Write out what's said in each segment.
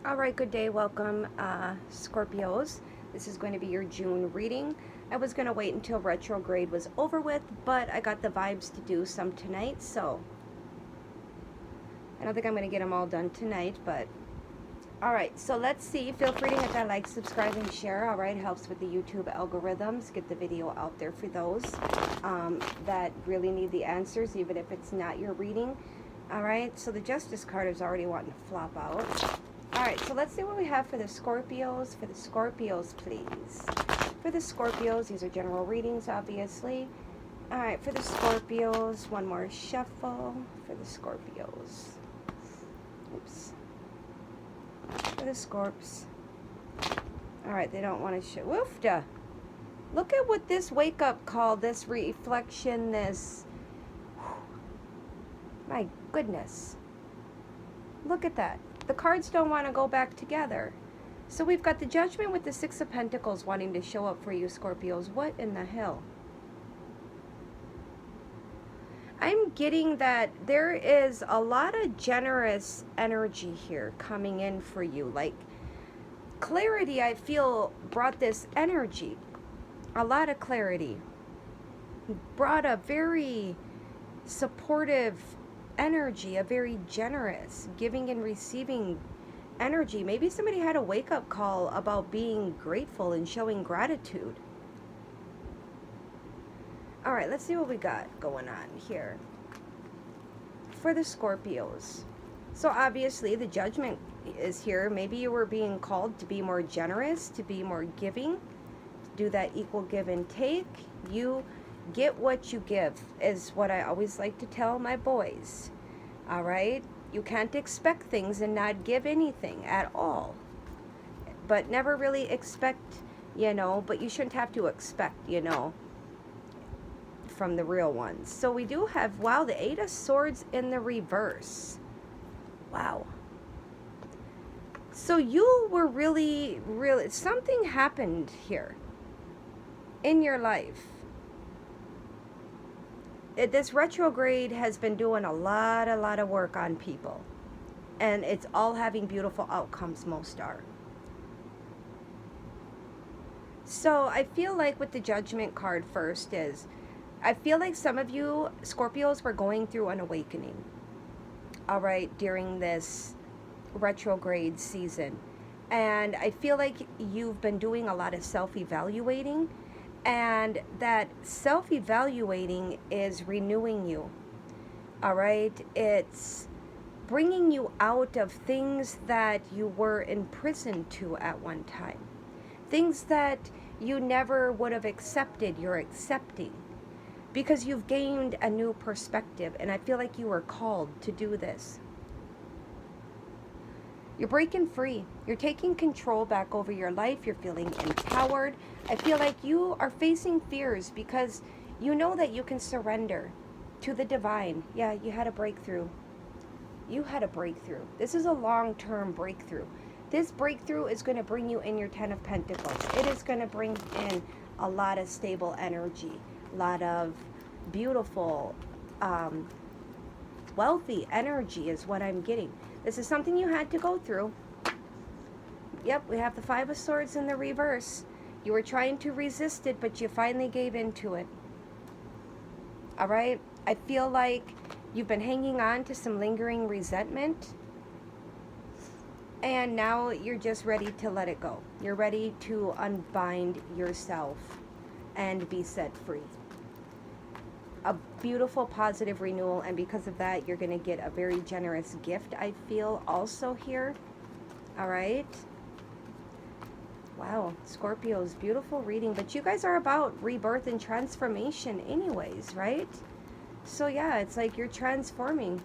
All right, good day. Welcome, Scorpios. This is going to be your June reading. I was going to wait until retrograde was over with, but I got the vibes to do some tonight, so I don't think I'm going to get them all done tonight, but all right, so let's see. Feel free to hit that like, subscribe, and share. All right, helps with the YouTube algorithms. Get the video out there for those that really need the answers, even if it's not your reading. All right, so the Justice card is already wanting to flop out. All right, so let's see what we have for the Scorpios. For the Scorpios, please. For the Scorpios, these are general readings, obviously. All right, for the Scorpios, one more shuffle for the Scorpios. Oops. For the Scorps. All right, they don't want to show. Woofda. Look at what this wake-up call, this reflection, this. My goodness. Look at that. The cards don't want to go back together. So we've got the Judgment with the Six of Pentacles wanting to show up for you, Scorpios. What in the hell? I'm getting that there is a lot of generous energy here coming in for you. Like, clarity, I feel, brought this energy. A lot of clarity. Brought a very supportive energy, a very generous giving and receiving energy. Maybe somebody had a wake-up call about being grateful and showing gratitude. All right, let's see what we got going on here for the Scorpios. So obviously the Judgment is here. Maybe you were being called to be more generous, to be more giving, to do that equal give and take. You get what you give is what I always like to tell my boys. All right? You can't expect things and not give anything at all. But never really expect, but you shouldn't have to expect, from the real ones. So we do have, wow, the Eight of Swords in the reverse. Wow. So you were really, something happened here in your life. This retrograde has been doing a lot of work on people. And it's all having beautiful outcomes, most are. So I feel like with the Judgment card first is, I feel like some of you Scorpios were going through an awakening. All right, during this retrograde season. And I feel like you've been doing a lot of self-evaluating. And that self-evaluating is renewing you, all right? It's bringing you out of things that you were imprisoned to at one time. Things that you never would have accepted, you're accepting. Because you've gained a new perspective, and I feel like you were called to do this. You're breaking free. You're taking control back over your life. You're feeling empowered. I feel like you are facing fears because you know that you can surrender to the divine. Yeah, you had a breakthrough. You had a breakthrough. This is a long-term breakthrough. This breakthrough is going to bring you in your Ten of Pentacles. It is going to bring in a lot of stable energy, a lot of beautiful, wealthy energy is what I'm getting. This is something you had to go through. Yep, we have the Five of Swords in the reverse. You were trying to resist it, but you finally gave into it. All right? I feel like you've been hanging on to some lingering resentment. And now you're just ready to let it go. You're ready to unbind yourself and be set free. A beautiful positive renewal, and because of that you're going to get a very generous gift, I feel, also here. All right, wow, Scorpios, beautiful reading. But you guys are about rebirth and transformation anyways, right? So yeah, it's like you're transforming,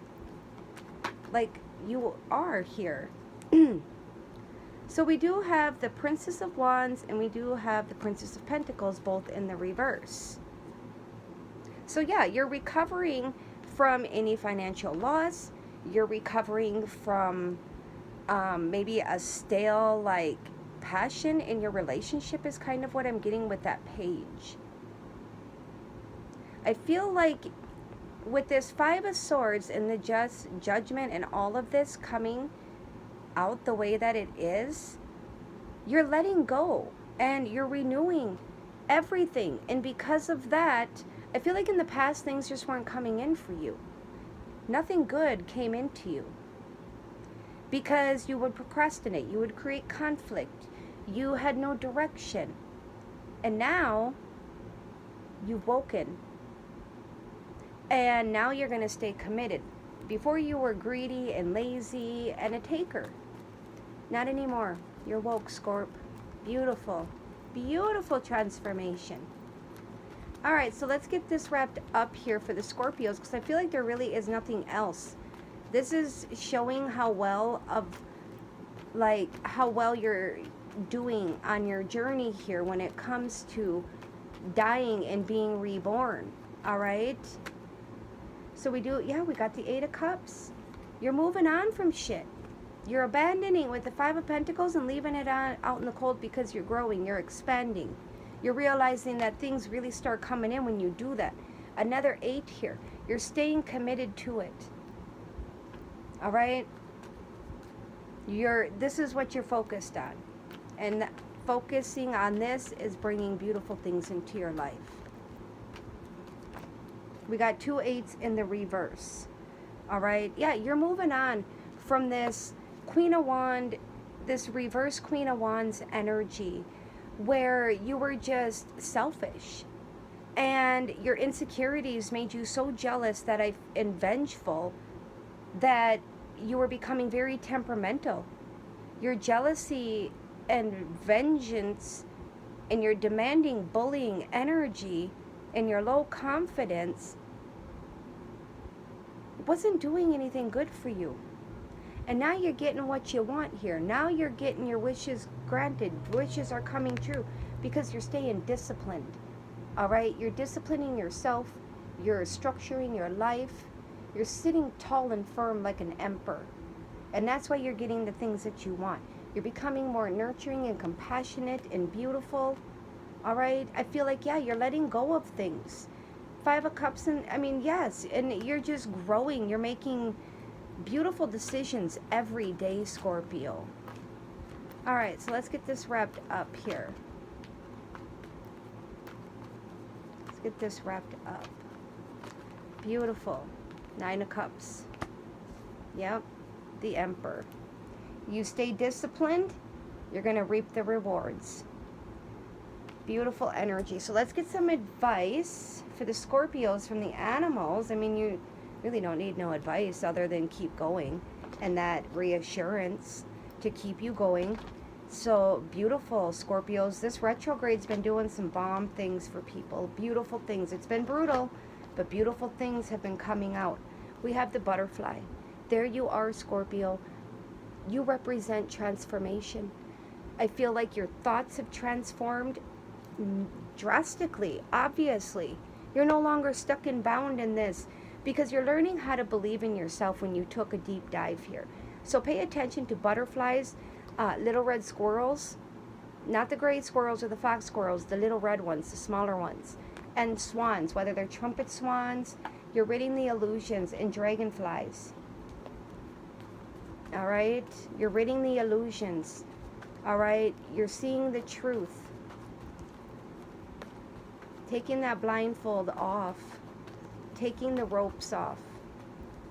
like you are here. So we do have the Princess of Wands and we do have the Princess of Pentacles, both in the reverse. So yeah, you're recovering from any financial loss. You're recovering from maybe a stale, like, passion in your relationship is kind of what I'm getting with that page. I feel like with this Five of Swords and the Judgment and all of this coming out the way that it is, you're letting go and you're renewing everything. And because of that, I feel like in the past things just weren't coming in for you. Nothing good came into you because you would procrastinate, you would create conflict, you had no direction. And now you've woken, and now you're going to stay committed. Before you were greedy and lazy and a taker. Not anymore. You're woke, Scorp. Beautiful. Beautiful transformation. All right, so let's get this wrapped up here for the Scorpios, because I feel like there really is nothing else. This is showing how well you're doing on your journey here when it comes to dying and being reborn. All right. So we got the 8 of Cups. You're moving on from shit. You're abandoning with the 5 of Pentacles and leaving it out in the cold because you're growing, you're expanding. You're realizing that things really start coming in when you do that. Another 8 here. You're staying committed to it. All right? This is what you're focused on. And focusing on this is bringing beautiful things into your life. We got 2 8s in the reverse. All right? Yeah, you're moving on from this Queen of Wands, this reverse Queen of Wands energy where you were just selfish. And your insecurities made you so jealous and vengeful that you were becoming very temperamental. Your jealousy and vengeance and your demanding bullying energy and your low confidence wasn't doing anything good for you. And now you're getting what you want here. Now you're getting your wishes granted. Wishes are coming true because you're staying disciplined. All right? You're disciplining yourself. You're structuring your life. You're sitting tall and firm like an emperor. And that's why you're getting the things that you want. You're becoming more nurturing and compassionate and beautiful. All right? I feel like, yeah, you're letting go of things. 5 of Cups, yes. And you're just growing. You're making beautiful decisions every day, Scorpio. All right, so let's get this wrapped up here. Let's get this wrapped up. Beautiful. 9 of Cups. Yep, the Emperor. You stay disciplined, you're going to reap the rewards. Beautiful energy. So let's get some advice for the Scorpios from the animals. You really don't need no advice other than keep going and that reassurance to keep you going. So beautiful, Scorpios. This retrograde's been doing some bomb things for people. Beautiful things. It's been brutal, but beautiful things have been coming out. We have the butterfly. There you are, Scorpio. You represent transformation. I feel like your thoughts have transformed drastically, obviously. You're no longer stuck and bound in this because you're learning how to believe in yourself when you took a deep dive here. So pay attention to butterflies, little red squirrels, not the gray squirrels or the fox squirrels, the little red ones, the smaller ones, and swans, whether they're trumpet swans, you're ridding the illusions, and dragonflies. All right? You're ridding the illusions. All right? You're seeing the truth. Taking that blindfold off. Taking the ropes off.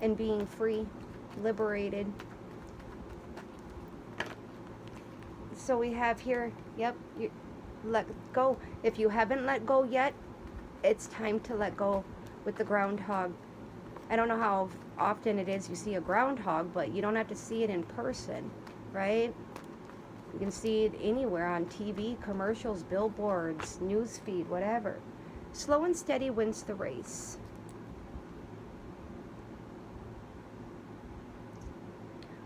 And being free. Liberated. So we have here, yep, you let go. If you haven't let go yet, it's time to let go with the groundhog. I don't know how often it is you see a groundhog, but you don't have to see it in person, right? You can see it anywhere on TV, commercials, billboards, newsfeed, whatever. Slow and steady wins the race.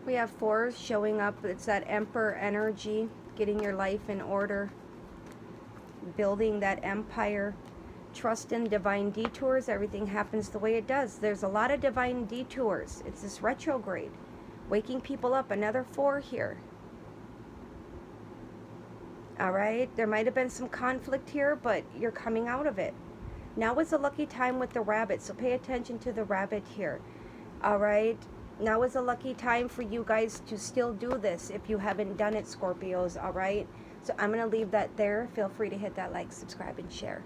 We have 4 showing up. It's that Emperor energy, getting your life in order, building that empire. Trust in divine detours. Everything happens the way it does. There's a lot of divine detours. It's this retrograde. Waking people up. Another 4 here. All right. There might have been some conflict here, but you're coming out of it. Now is a lucky time with the rabbit, so pay attention to the rabbit here. All right. Now is a lucky time for you guys to still do this if you haven't done it, Scorpios, all right? So I'm going to leave that there. Feel free to hit that like, subscribe, and share.